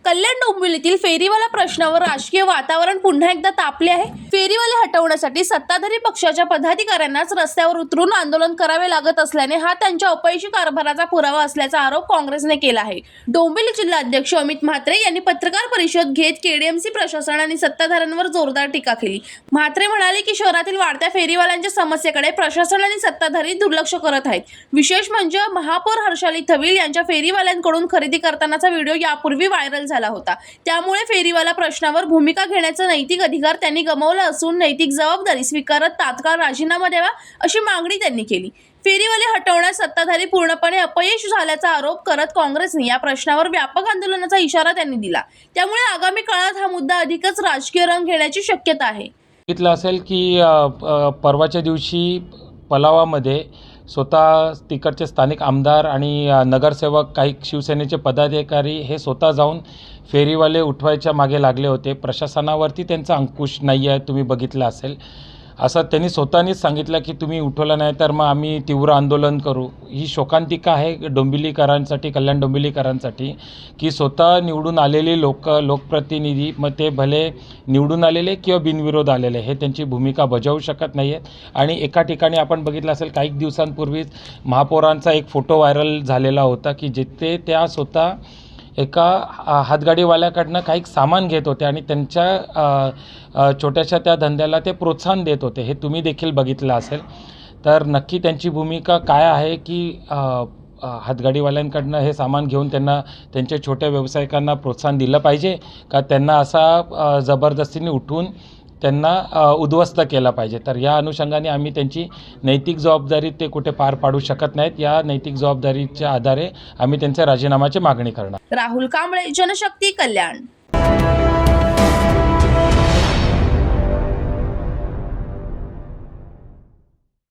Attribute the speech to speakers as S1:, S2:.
S1: कल्याण डोंबिवलीतील फेरीवाला प्रश्नावर राजकीय वातावरण पुन्हा एकदा तापले आहे। फेरीवाले हटवण्यासाठी सत्ताधारी पक्षाच्या पदाधिकाऱ्यांनाच रस्त्यावर उतरून आंदोलन करावे लागत असल्याने हा त्यांच्या अपयशी कारभाराचा पुरावा असल्याचा आरोप काँग्रेसने केला आहे। डोंबिवली जिल्हा अध्यक्ष अमित म्हात्रे यांनी पत्रकार परिषद घेत केडीएमसी प्रशासन आणि सत्ताधाऱ्यांवर जोरदार टीका केली। म्हात्रे म्हणाले की शहरातील वाढत्या फेरीवाल्यांच्या समस्येकडे प्रशासन आणि सत्ताधारी दुर्लक्ष करत आहेत। विशेष म्हणजे महापौर हर्षाली थविल यांच्या फेरीवाल्यांकडून खरेदी करतानाचा व्हिडिओ यापूर्वी व्हायरल झाला होता। त्यामुळे फेरीवाला प्रश्नावर भूमिका घेण्याचा नैतिक अधिकार त्यांनी गमावला असून नैतिक जबाबदारी स्वीकारत तात्काळ राजीनामा द्यावा अशी मागणी त्यांनी केली। फेरीवाले हटवण्यात सत्ताधारी पूर्णपणे अपयश झाल्याचा आरोप करत काँग्रेसने या प्रश्नावर व्यापक आंदोलनाचा इशारा त्यांनी दिला। त्यामुळे आगामी काळात हा मुद्दा अधिकच राजकीय रंग घेण्याची शक्यता आहे।
S2: सांगितलं असेल की परवाच्या दिवशी पलावामध्ये स्वतः तिकडचे स्थानिक आमदार आणि नगरसेवक काही शिवसेनेचे पदाधिकारी हे स्वतः जाऊन फेरीवाले उठवायच्या मागे लागले होते। प्रशासनावरती त्यांचा अंकुश नाही आहे, तुम्ही बघितलं असेल। असं त्यांनी स्वतःनीच सांगितलं की तुम्ही उठवलं नाही तर मग आम्ही तीव्र आंदोलन करू। ही शोकांतिका आहे डोंबिवलीकरांसाठी, कल्याण डोंबिवलीकरांसाठी की स्वतः निवडून आलेले लोकप्रतिनिधी, मग ते भले निवडून आलेले किंवा बिनविरोध आलेले, हे त्यांची भूमिका बजावू शकत नाही आहेत। आणि एका ठिकाणी आपण बघितलं असेल काही दिवसांपूर्वीच महापौरांचा एक फोटो व्हायरल झालेला होता की जिथे त्या स्वतः एका हातगाडीवाल्याकडनं काही सामान घेत होते आणि त्यांच्या छोट्याशा त्या धंद्याला ते प्रोत्साहन देत होते। हे तुम्ही देखील बघितलं असेल। तर नक्की त्यांची भूमिका काय आहे की हातगाडीवाल्यांकडनं हे सामान घेऊन त्यांना त्यांच्या छोट्या व्यावसायिकांना प्रोत्साहन दिलं पाहिजे का त्यांना असा जबरदस्तीने उठवून त्यांना उद्ध्वस्त केला पाहिजे। तर या अनुषंगाने आम्ही त्यांची नैतिक जबाबदारी ते कुठे पार पाडू शकत नाहीत। या नैतिक जबाबदारीच्या आधारे आम्ही त्यांच्या राजीनाम्याची मागणी करणार।
S1: राहुल कांबळे, जनशक्ती, कल्याण।